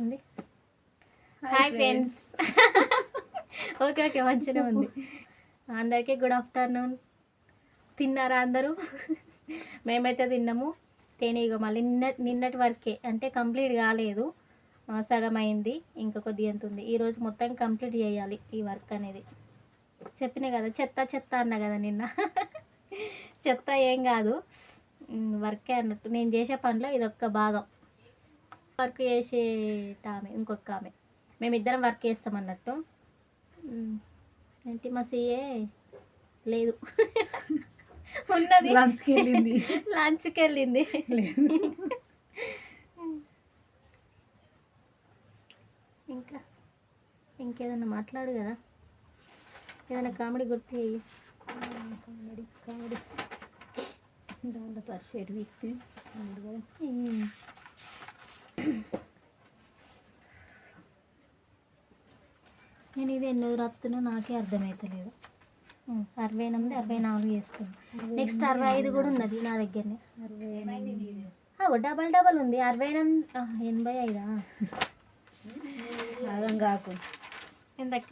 ఉంది. Hi friends. Okay okay మంచిగా ఉంది. అందరికీ గుడ్ ఆఫ్టర్నూన్. తిన్నారా అందరూ? మేమైతే తిన్నాము. తేనెగా మళ్ళీ నిన్నటి వరకే అంటే కంప్లీట్ కాలేదు, సగం అయింది, ఇంకా కొద్దిగా ఎంత ఉంది. ఈరోజు మొత్తం కంప్లీట్ చేయాలి ఈ వర్క్ అనేది. చెప్పినా కదా చెత్త చెత్త అన్నా కదా నిన్న. చెత్త ఏం కాదు, వర్కే అన్నట్టు. నేను చేసే పనిలో ఇదొక్క భాగం. వర్క్ చేసేట ఆమె ఇంకొక ఆమె, మేమిద్దరం వర్క్ చేస్తాం అన్నట్టు. ఏంటి మా సీఏ లేదు, ఉన్నది లంచ్కి వెళ్ళింది. ఇంకా ఇంకేదన్నా మాట్లాడు కదా, ఏదైనా కామెడీ గుర్తు చెయ్యి. కామెడీ దాంట్లో పరిషేట్ వీక్తి కదా. నేను ఇది ఎన్నో రాస్తున్నా నాకే అర్థమవుతలేదు. 68, 64 చేస్తుంది. నెక్స్ట్ 65 కూడా ఉన్నది నా దగ్గరనే. డబల్ ఉంది. 68, 85. అర్థం కాకు ఎంతక్క?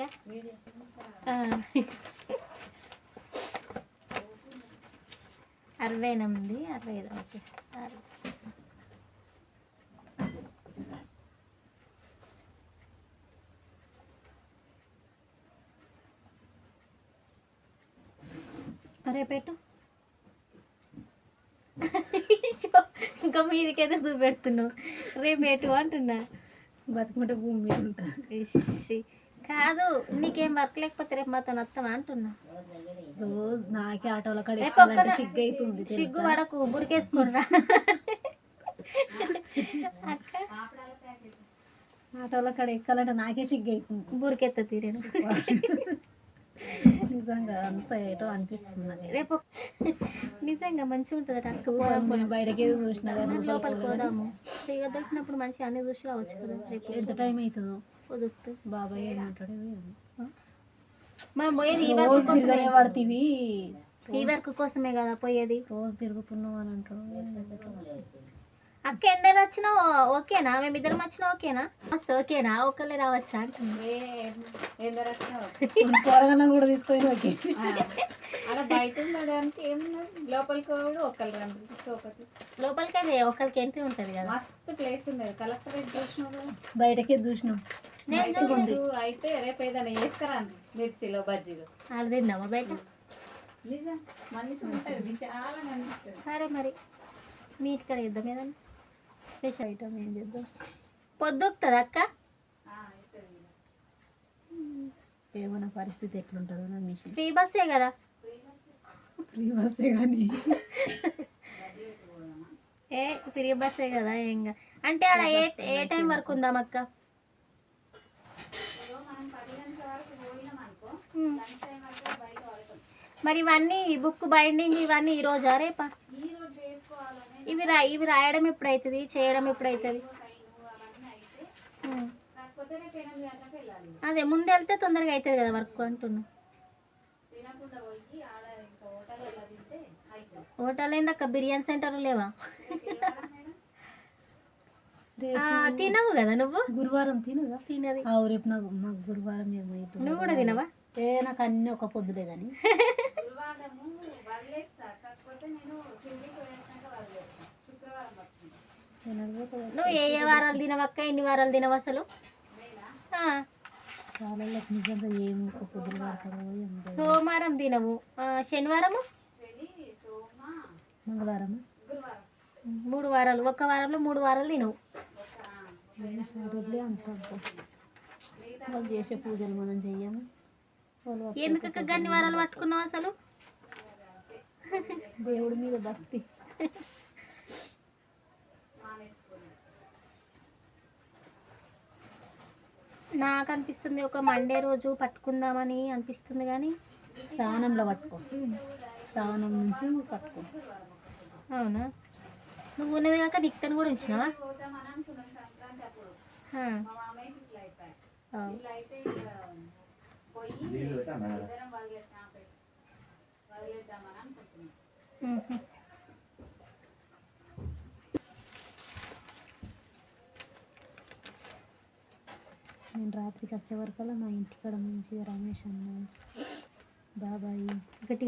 68, 65. ఓకే. రేపెట్టు ఇంకా మీదికైతే చూపెడుతున్నావు. రేపేటు అంటున్నా. బతుకుంటే భూమి మీద ఉంటుంది కాదు. నీకేం వర్క్ లేకపోతే రేపు మాతో వస్తావా అంటున్నా. రోజు నాకే ఆటోల కాడ సిగ్గు అవుతుంది. సిగ్గు పడకు, బురికేసుకున్నా. అక్క ఆటోల కాడ ఎక్కాలంటే నాకే సిగ్గు అవుతుంది. బురికెత్త తీరేను. నిజంగా అంత ఏటో అనిపిస్తుంది రేపు. నిజంగా మంచిగా ఉంటుంది. బయటకి చూసినా కానీ లోపలికి పోదాము. ఇక దొరికినప్పుడు మంచిగా అన్ని చూసి రావచ్చు కదా. రేపు ఎంత టైం అవుతుందో కుదురుతూ. బాబాయ్ ఏమంటాడు? మనం పోయేది ఈ వర్క్ కోసమే పడుతుంది. ఈ వర్క్ కోసమే కదా పోయేది. రోజు తిరుగుతున్నావు అని అంటాడు. అక్క ఎందరు వచ్చినా ఓకేనా? మేమిద్దరం వచ్చినా ఓకేనా? మస్తు ఓకేనా? ఒకళ్ళే రావచ్చా అంటుంది. కూడా తీసుకొని ఓకే. అలా బయట ఉండడానికి ఏమున్నది, లోపలికి ఒకళ్ళు రండి. లోపలికి అదే ఒకరికి ఎంట్రీ ఉంటుంది కదా. మస్తు ప్లేస్ ఉన్నది. కలెక్టరేట్ చూసినావు కదా, బయటకే చూసినాం. అయితే రేపు ఏదైనా వేసుకురండి. మిర్చిలో బజ్జీలో ఆడ తిందామా బయట? నిజం మనిషి ఉంటుంది, విశాలంగా అనిపిస్తుంది. సరే మరి మీ ఇక్కడ ఇద్దాం ఏదన్నా స్పెషల్ ఐటమ్. ఏం చేద్దాం? పొద్దుతుంది అక్క. ఏమన్నా పరిస్థితి ఎట్లుంటుందో నా మిషన్. ఫ్రీ బస్సే కదా. ఫ్రీ బస్సే కానీ ఫ్రీ బస్సే కదా. ఏం అంటే ఆడ ఏ టైం వరకు ఉందాం అక్క? మరి ఇవన్నీ బుక్ బైండింగ్ ఇవన్నీ ఈరోజా రేపా? ఇవి రాయడం ఎప్పుడవుతుంది, చేయడం ఎప్పుడవుతుంది? అదే ముందు వెళ్తే తొందరగా అవుతుంది కదా వర్క్ అంటున్నా. హోటల్ ఏందక్క? బిర్యానీ సెంటర్ లేవా? తినవు కదా నువ్వు? గురువారం తినది. రేపు మాకు గురువారం ఏమైతుంది? నువ్వు కూడా తినవా? నాకు అన్నీ ఒక పొద్దులే కానీ. నువ్వు ఏ వారాలు తినవక్క? ఎన్ని వారాలు తినవు అసలు? నిజంగా ఏమి ఒక పొద్దులు పడతారో. సోమవారం తినవు, శనివారము, మంగళవారం, 3 వారాలు. ఒక్క వారంలో 3 వారాలు తినవు. అంత వాళ్ళు చేసే పూజలు మనం చెయ్యము. ఎందుకక్క గన్ని వారాలు పట్టుకున్నావు అసలు? దేవుడి మీద భక్తి. నాకు అనిపిస్తుంది ఒక మండే రోజు పట్టుకుందామని అనిపిస్తుంది కానీ శ్రావణంలో పట్టుకో. శ్రావణం నుంచి పట్టుకో. అవునా? నువ్వు ఉన్నది కాక నిక్తను కూడా ఇచ్చినావా? నేను రాత్రికి వచ్చే వరకల్లా మా ఇంటికాడ మంచిగా రమేష్ అన్న బాబాయ్ ఒకటి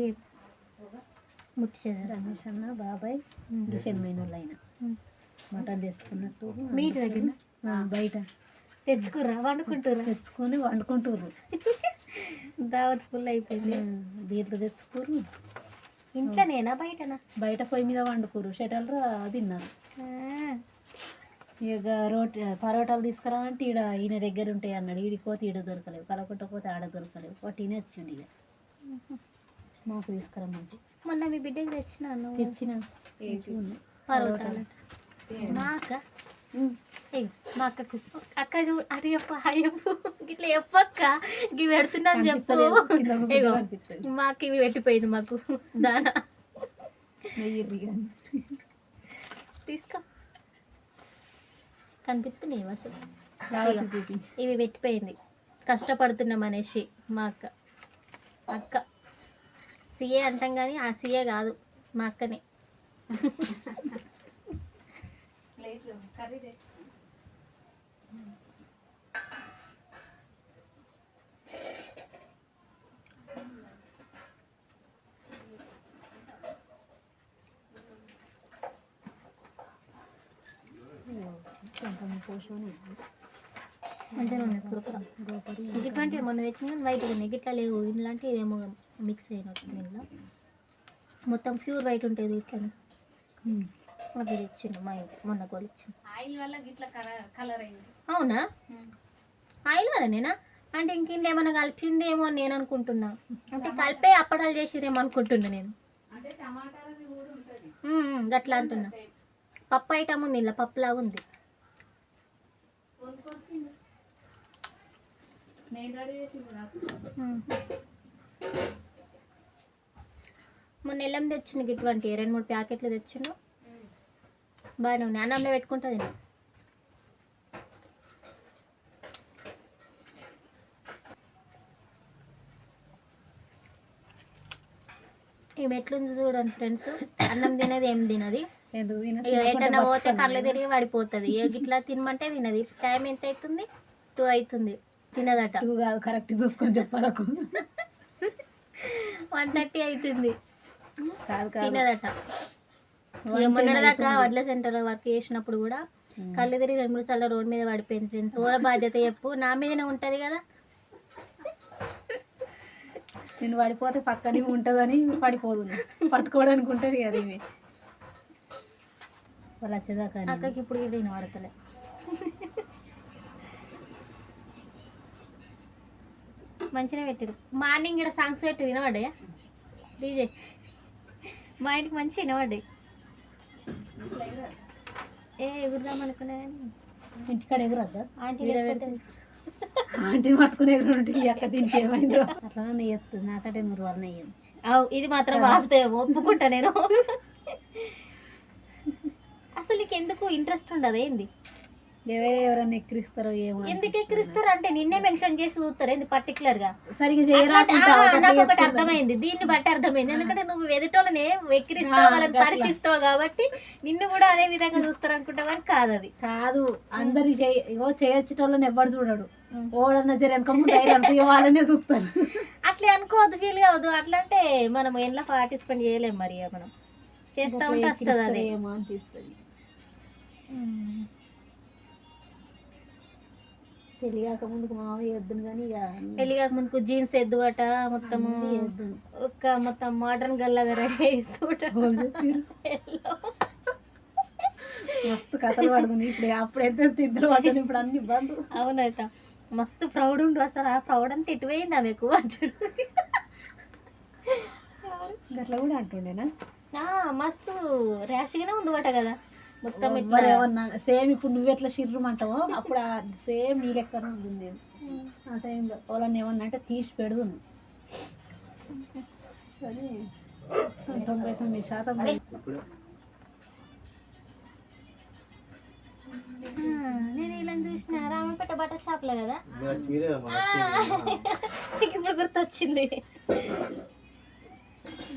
ముచ్చేదా రమేష్ అన్న బాబాయ్ కిషన్ వాళ్ళు అయినా మటన్ తెచ్చుకున్నట్టు మీ ఇంటి దగ్గర బయట తెచ్చుకుర్రా వండుకుంటుర్రా తెచ్చుకొని వండుకుంటారు. దావత్ ఫుల్ అయిపోయింది. బీర్లు తెచ్చుకోరు. ఇంట్లోనేనా బయటనా? బయట పొయ్యి మీద వండుకోరు. షటల్ తిన్నారు. ఇక పరోటాలు తీసుకురావంటే ఈయన దగ్గర ఉంటాయి అన్నాడు. ఈడికి పోతే ఈడ దొరకలేవు, కలకొట్ట పోతే ఆడ దొరకలేవు. వాటినే వచ్చిండు. ఇక మాకు తీసుకురమ్మంటే మొన్న మీ బిడ్డకి తెచ్చినాను. తెచ్చిన పరోటాలు మా అక్క మా అక్కకు అక్క అది చెప్ప అయ్యప్పు ఇట్లా చెప్పక్క ఇవి పెడుతున్నాను చెప్పు. మాకు ఇవి పెట్టిపోయింది మాకు దానా తీసుకో కనిపిస్తున్నాయి అసలు. ఇవి పెట్టిపోయింది కష్టపడుతున్నాం అనేసి మా అక్క సీఏ అంటాం కానీ ఆ సీఏ కాదు మా అక్కనే. మంచిగా ఉన్నాయి కురకుర. ఇట్లాంటివి మొన్న తెచ్చిన వైట్గా ఉన్నాయి, ఇట్లా లేవు. ఇట్లాంటివి ఏమో మిక్స్ అయిన వచ్చింది. ఇంట్లో మొత్తం ప్యూర్ వైట్ ఉంటుంది ఇట్లా. అది తెచ్చిండు మా ఇంటి మొన్న కొలిచ్చింది. ఆయిల్ వల్ల ఇట్లా కలర్ అయింది. అవునా? ఆయిల్ వల్లనేనా? అంటే ఇంకేంటి ఏమైనా కలిపిందేమో అని నేను అనుకుంటున్నా. అంటే కలిపే అప్పడాలు చేసిరేమో అనుకుంటున్నా నేను. అట్లా అంటున్నా. పప్పు ఐటమ్ ఉంది ఇలా, పప్పు లాగా ఉంది. మొన్న ఎల్లం తెచ్చిండు ఇటువంటి 2-3 ప్యాకెట్లు తెచ్చిండు. బాగానే ఉన్నాయి. అన్నంలో పెట్టుకుంటుంది. ఈమె ఎట్లుంది చూడండి ఫ్రెండ్స్. అన్నం తినేది ఏం తినది. ఎటన్నా పోతే కళ్ళు తిరిగి పడిపోతుంది. ఇట్లా తినమంటే తినది. టైం ఎంత అవుతుంది? 2 అవుతుంది. తినదట. కరెక్ట్ చూసుకొని చెప్పాలకు 1:30 అవుతుంది. తినదట. మొన్నటిదాకా వడ్ల సెంటర్లో వర్క్ చేసినప్పుడు కూడా కళ్ళు తిరిగి 2-3 సార్లు రోడ్ మీద పడిపోయింది ఫ్రెండ్స్. ఓల బాధ్యత చెప్పు, నా మీదనే ఉంటుంది కదా. నేను పడిపోతే పక్కనే ఉంటుందని పడిపోదు, పట్టుకోవడానికి ఉంటుంది కదా. ఇవి వాళ్ళు వచ్చేదాకా అక్కకి ఇప్పుడు ఇది వినబడతలే. మంచిగా పెట్టారు. మార్నింగ్ ఇక్కడ సాంగ్స్ పెట్టి వినబడ్డాయా డీజే? మా ఇంటికి మంచి వినబడ్డాయి. ఎగురుదాం అనుకునే ఇంటికాడ ఎగురద్దా? ఆంటీ పట్టుకునే ఎగురు అక్క దీనికి ఏమైందో అట్లా ఎత్తు నాకంటే మీరు వాళ్ళని అయ్యాను. ఇది మాత్రం వాస్తవం, ఒప్పుకుంటా నేను. అసలు నీకు ఎందుకు ఇంట్రెస్ట్ ఉండదు ఏంది? ఎవరైనా ఎక్కిరిస్తారో ఏమో. ఎందుకు ఎక్కిరిస్తారు అంటే నిన్నే మెన్షన్ చేసి చూస్తారు ఏంది పర్టికులర్ గా. సరిగ్గా నాకు ఒకటి అర్థమైంది, దీన్ని బట్టి అర్థమైంది. ఎందుకంటే నువ్వు ఎదుటోళ్ళని ఎక్కిరిస్తావు, వాళ్ళని పరీక్షిస్తావు కాబట్టి నిన్ను కూడా అదే విధంగా చూస్తారు అనుకుంటావని కాదు. అది కాదు, అందరి చేయొచ్చేటోళ్ళని ఎవ్వడు చూడడు. ఓడన్న జరనుక వాళ్ళనే చూస్తారు. అట్లా అనుకోవద్దు, ఫీల్ కావద్దు. అట్లా అంటే మనం ఎలా పార్టిసిపేట్ చేయలేము. మరి మనం చేస్తా ఉంటే వస్తుంది అదే ఏమో అనిపిస్తుంది. పెళ్లి కాక ముందుకు మామయ్య వద్దును కానీ ఇక పెళ్లి కాక ముందుకు జీన్స్ ఎద్దు అట, మొత్తము మొత్తం మోడర్న్ గల్లాగా రెడీ మస్తు కథలు పడుతుంది. ఇప్పుడు అప్పుడు ఎంత తిద్దరు పడుతుంది, ఇప్పుడు అన్ని బంధు. అవునట, మస్తు ప్రౌడ్ ఉండు. అసలు ఆ ప్రౌడ్ అంతా ఎటుపోయింది ఆమెకు అంటాడు. అట్లా కూడా అంటుండేనా? మస్తు ర్యాష్గానే ఉందట కదా మొత్తం. ఏమన్నా సేమ్ ఇప్పుడు నువ్వు ఎట్లా షిర్రమంటావో అప్పుడు సేమ్ నీ లెక్కనే ఉంది. ఆ టైంలో వాళ్ళని ఏమన్నా అంటే తీసి పెడుతుంది. కానీ 99% నేను ఇలా చూసిన రామపేట బట్టల షాప్లో కదా. ఇప్పుడు గుర్తొచ్చింది,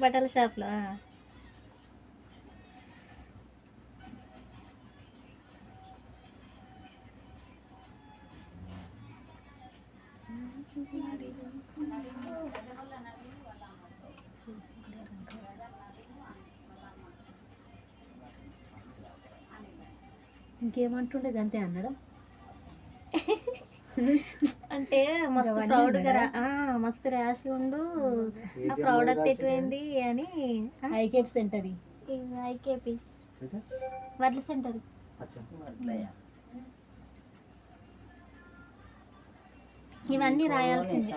బట్టల షాప్లో. ఇంకేమంటుండేది అంతే అన్నాడా? అంటే మస్తు అవన్నీ ప్రౌడ్గా ఉన్నాయా? మస్తు ర్యాష్ ఉండు ఆ ప్రౌడ్ అత్త ఎటువైంది అని ఐకేప్ సెంటర్ ఐకేపీ వడ్ల సెంటర్ ఇవన్నీ రాయాల్సింది.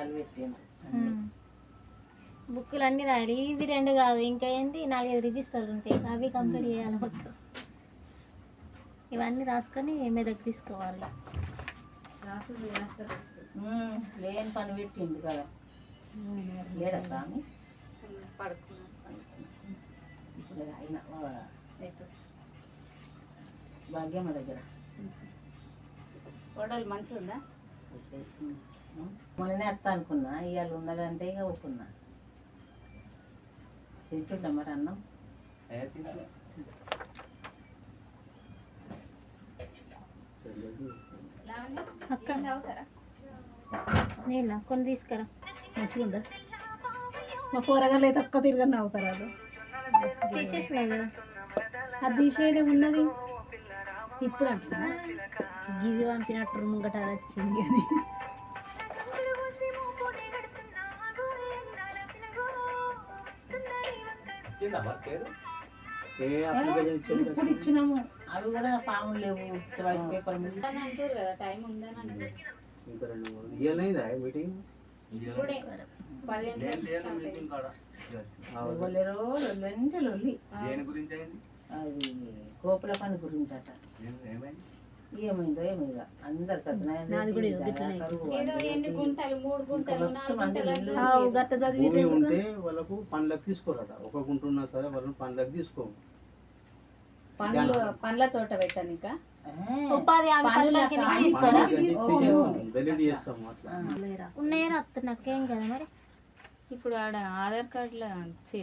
బుక్కులు అన్నీ రాయాలి. ఇవి 2 కాదు, ఇంకా ఏంటి 4-5 రిజిస్టర్లు ఉంటాయి, అవి కంప్లీట్ చేయాలి మొత్తం. ఇవన్నీ రాసుకొని మెదక్ తీసుకోవాలి. లేని పని పెట్టిండు కదా లేడతా ఇప్పుడు అయినా భాగ్యమ్మ దగ్గర హోటల్ మంచిగా ఉందా? మొన్ననే వస్తా అనుకున్నా, ఇవాళ ఉన్నదంటే ఇక ఊరుకున్నా. తింటుంటా మరి అన్నం అక్క నీళ్ళ కొన్ని తీసుకురా. మంచిగా ఉందా? మా కూరగాయలు అయితే ఒక్క తిరగని నవ్వుతారు వాళ్ళు. తీసేసినాయి కదా. అది తీసేయడం ఉన్నది ఇప్పుడు అంటున్నా గిది పంపినట్టు ముంగట అది వచ్చింది అని. ఇప్పుడు ఇచ్చినాము, అవి కూడా పాములు లేవు. పేపర్ మీద అంటారు కదా, టైం ఉందని అంటారు. అది కోపుల పని గురించి అట. ఏమైందో ఏమైందో అందరు ఉంటే వాళ్ళకు పండ్లకు తీసుకోరట. ఒక గుంట ఉన్నా సరే వాళ్ళని పండ్లకు తీసుకో. పండ్ల తోట పెట్టానిక ఉపాధి హామీ పథకానికి ఎన్ని తీసుకోరా? ఉన్నాయని వస్తున్నా నాకేం కదా మరి. ఇప్పుడు ఆడ ఆధార్ కార్డులో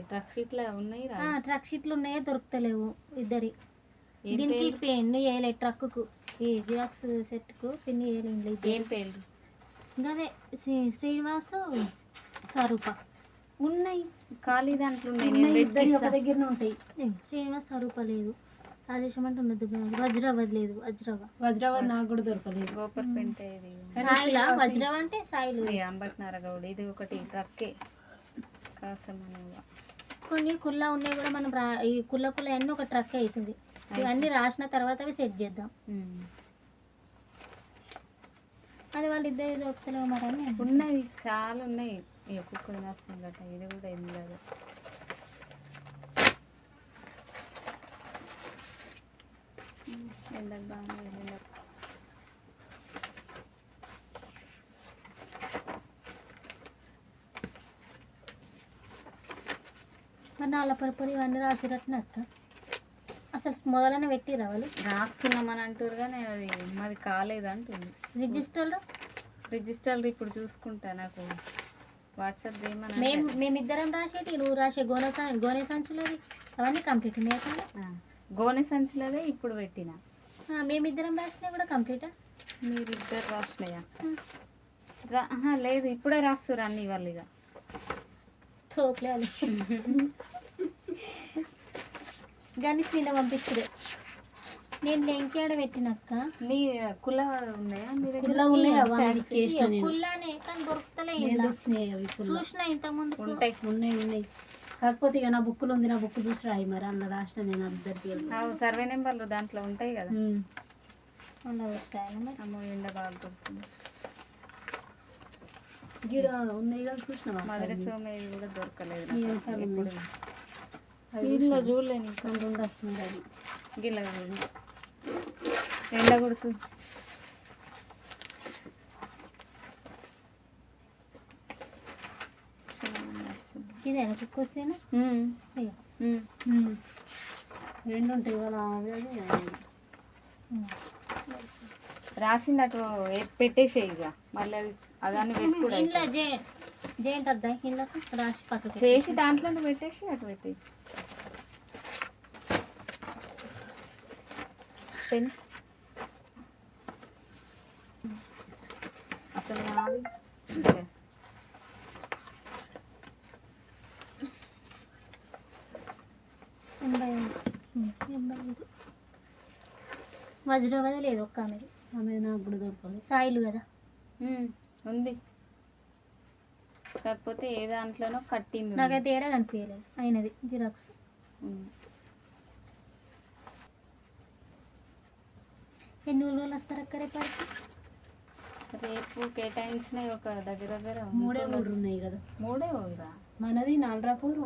ట్రక్ షీట్లో ఉన్నాయి. ట్రక్ షీట్లు ఉన్నాయో దొరుకుతలేవు ఇద్దరి. దీనికి పెన్ను వేయలే, ట్రక్కు ఈ జిరాక్స్ సెట్కు పిన్ వేయలేదు. ఏం పేర్లు? అదే శ్రీనివాసు స్వరూప ఉన్నాయి, ఖాళీ దాంట్లో ఉన్నాయి. ఒక దగ్గరనే ఉంటాయి. శ్రీనివాస్ స్వరూప లేదు, రాజేశం అంటే ఉన్నది. వజ్రవద్ లేదు, వజ్రాబాద్ నాకు కూడా దొరకలేదు. గోపర్పేంట ఇది సాయిలా, వజ్రవ అంటే సాయిలు. అంబట్నారగౌడ్ ఇది ఒకటి ట్రక్కే కాసం. కొన్ని కుల్లా ఉన్నాయి కూడా మనం ఈ కుల్ల అన్నీ ఒక ట్రక్ అవుతుంది. ఇవన్నీ రాసిన తర్వాత అవి సెట్ చేద్దాం. అది వాళ్ళు ఇద్దరు దొరుకుతలేవు మరి అని. ఉన్నాయి, చాలా ఉన్నాయి. ఈ కుక్కడు నర్సింగ్ గట్ట ఇది కూడా ఏం లేదు. ఎండకు బాగా మరి నాళ్ళ పరుపులు ఇవన్నీ రాసిరట్న అక్క. అసలు మొదలనే పెట్టి రావాలి. రాస్తున్నామని అంటారు కానీ అది మాది కాలేదు అంటుంది. రిజిస్టర్లు ఇప్పుడు చూసుకుంటా, నాకు వాట్సాప్ చేయమని. మేమిద్దరం రాసేటి, నువ్వు రాసే గోనె సంచులది అవన్నీ కంప్లీట్ ఉన్నాయి. గోనె సంచులదే ఇప్పుడు పెట్టిన. మేమిద్దరం రాసినవి కూడా కంప్లీటా? మీరిద్దరు రాసినాయా? లేదు, ఇప్పుడే రాస్తారు అన్ని వాళ్ళు. ఇక తోకలేదు గణేష్ నిన్న పంపించడే. నేను లెంకేడ పెట్టినక్క. నీ కుల్ల ఉన్నాయా? కుల్లానే కానీ దొరుకుతలే. చూసిన ఇంతకుముందు ఉన్నాయి. కాకపోతే ఇక నా బుక్కులు ఉంది, నా బుక్ చూసి రాయి మరి అన్న రాసిన. నేను అందరికి సర్వే నెంబర్లు దాంట్లో ఉంటాయి కదా. అలా వస్తాయని మరి. అమ్మో ఎండ బాగా దొరుకుతుంది. గిడ ఉన్నాయి కదా చూసిన. మధుర సోమేవి కూడా దొరకలేదు. ఇంట్లో చూడలేను ఇంకా ఉండొచ్చు అది. గిల్ల ఎండ కొడుతుంది. ఇదేనా కుక్క వచ్చేనా? 2 ఉంటాయి ఇవాళ. రాసింది అటు పెట్టేసే ఇక మళ్ళీ అదాన్ని పెట్టుకోవడం. ఇంట్లో జేంట్ వద్దా ఇళ్ళకు రాసి పక్కకు చేసి దాంట్లో పెట్టేసి అటు పెట్టి పెన్ అసలు ఓకే. వజ్రవది లేదు ఒక్క ఆమెది. ఆమె నాకు కూడా దొరకలేదు. సాయిలు కదా. ఉంది, కాకపోతే ఏ దాంట్లోనో కట్టింది. నాకైతే ఏడా కనిపించలేదు అయినది జిరాక్స్. ఎన్ని రోజులు వస్తారు అక్క రేపటికి? రేపు కేటాయించిన ఒక దగ్గర దగ్గర 3 ఊళ్ళు ఉన్నాయి కదా. 3 ఉందా? మనది నాలరాపూర్,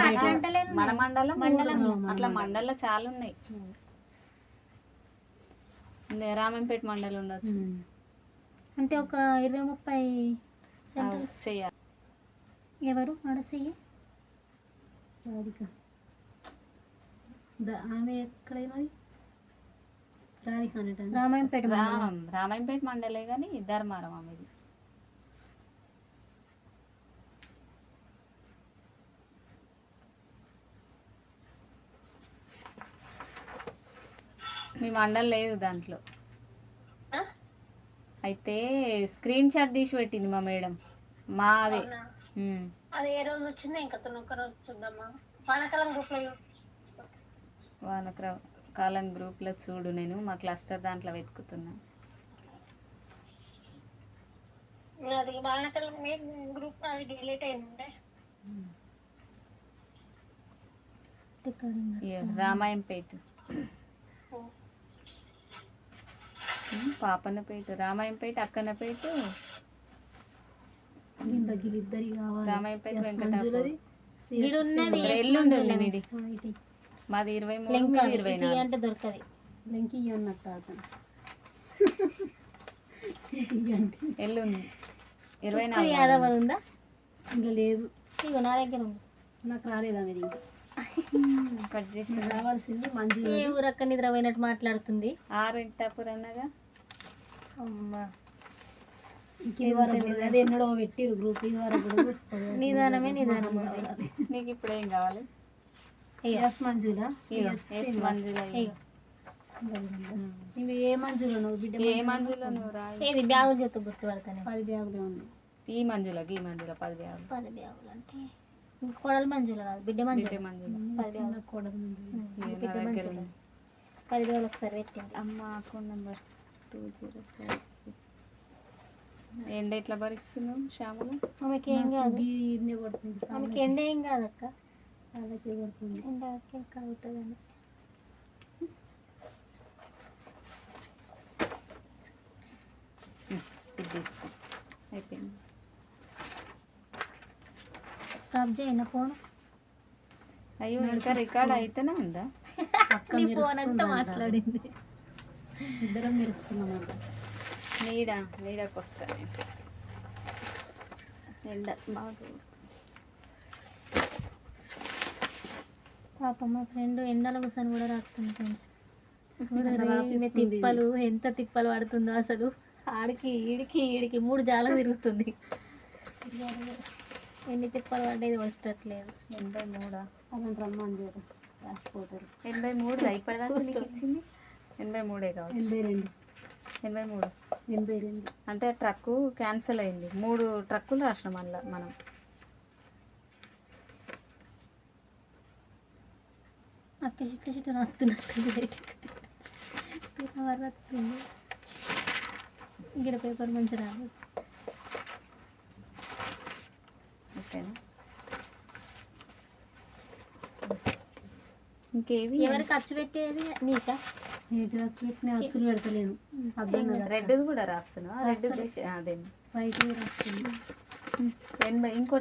అట్లా అంటలేను. మన మండలం మండలం. అట్లా మండలం చాలా ఉన్నాయి. రామంపేట మండలం ఉండొచ్చు. అంటే ఒక 20-30 సెంటర్ చెయ్యాలి. ఎవరు ఆడసయ్యి? రాధిక. ఆమె ఎక్కడ మరి? రాధిక అనేట రామాయంపేట రామాయంపేట మండలే కానీ ధర్మారం ఆమెది. మీ మండలం లేదు దాంట్లో. అయితే స్క్రీన్ షాట్ తీసి పెట్టింది మా మేడం. మాది అది ఏ రోజు వచ్చిందో ఇంకా ఒక రోజు చూద్దామా. వానకాలం గ్రూప్లో వానకాలం గ్రూప్లో చూడు, నేను మా క్లస్టర్ దాంట్లో వెతుకుతున్నా. అది వానకాలం గ్రూప్ అది డిలీట్ అయిందంటే రామాయంపేట, పాపన్నపేట, రామాయంపేట, అక్కన్నపేట, ఇద్దరి కావాలి. రామాయంపేట, వెంకటాపురం. ఎల్లుండి మీది మాది 23, మీది 24 అంటే దొరకది. లింక్ ఇవ్వన్నట్టు అతను ఎల్లుండి 24 యాదవ్ అది ఉందా? ఇంకా లేదు, ఇగో నా దగ్గర ఉంది. నాకు రాలేదా మీరు ఇంకా కట్ చేసి. రావాల్సింది మంజు. ఏ ఊరక్క నిద్ర పోయినట్టు మాట్లాడుతుంది. 6 వెంకటాపురం అన్నగా. అమ్మా ఇది వరకు అదే ఎన్నడో పెట్టిరు గ్రూప్. ఇది వరకు కూడా చూసుకోవాలి. నిదానమే నిదానం. నీకు ఇప్పుడు ఏం కావాలి? ఎస్ మంజులా, ఎస్ మంజుల. ఇవి ఏ మంజులో నువ్వు బిడ్డ? ఏ మంజుల నువ్వు రా. ఏది బ్యాగులు చేత గుర్తుపడతానే. 10 బ్యాగులే ఉంది. ఈ మంజుల 10 బ్యాగులు. 10 బ్యాగులు అంటే కొడల మంజులు కాదు, బిడ్డ మంజులు. బిడ్డ మంజుల. 10 బ్యాగులు. కూడా బిడ్డ మంజులు 10 బ్యాగులు ఒకసారి పెట్టింది. అమ్మ అకౌంట్ నెంబర్ 2046. ఎండ ఎట్లా భరిస్తున్నావు శ్యామలు? ఆమెకి ఏం కాదు, ఇన్నే పడుతుంది. ఆమెకి ఎండ ఏం కాదు అక్క. వాళ్ళకి పడుతుంది. ఎండకి అవుతుందని. ఇది తీసుకో, అయిపోయింది. స్టాప్ చేయన ఫోన్. అయ్యో ఇంకా రికార్డ్ అయితేనే ఉందా? నీ ఫోన్ అంతా మాట్లాడింది. ఇద్దరం మెరుస్తున్నామంట. నీడకు వస్తాను ఎండ బాగా. పాప మా ఫ్రెండ్ ఎండల కూర్చొని కూడా రాస్తుంది ఫ్రెండ్స్. తిప్పలు ఎంత తిప్పలు పడుతుందో అసలు. ఆడికి ఈడికి 3 జాలకు తిరుగుతుంది. ఎన్ని తిప్పలు పడ్డేది వచ్చేటట్లేదు. 83 అలాంటి రమ్మని చూడు రాసిపోతారు. 83 ఇప్పటిదాకా నీకు ఇచ్చింది 83 కావచ్చు. 82. 82 అంటే ట్రక్కు క్యాన్సిల్ అయింది. 3 ట్రక్కులు రాసినాం మళ్ళీ మనం. అక్క చిట్ట రాస్తున్నట్టుంది. వస్తుంది ఇక్కడ పేపర్ మంచి రాదు. ఓకేనా? ఇంకేవి ఎవరు ఖర్చు పెట్టేది నీకా? నీటి ఖర్చు పెట్టిన అచ్చులు పెడతలేను. రెడ్ది కూడా రాస్తున్నా. రెడ్ అదే వైట్ రాస్తుంది. 80 ఇంకో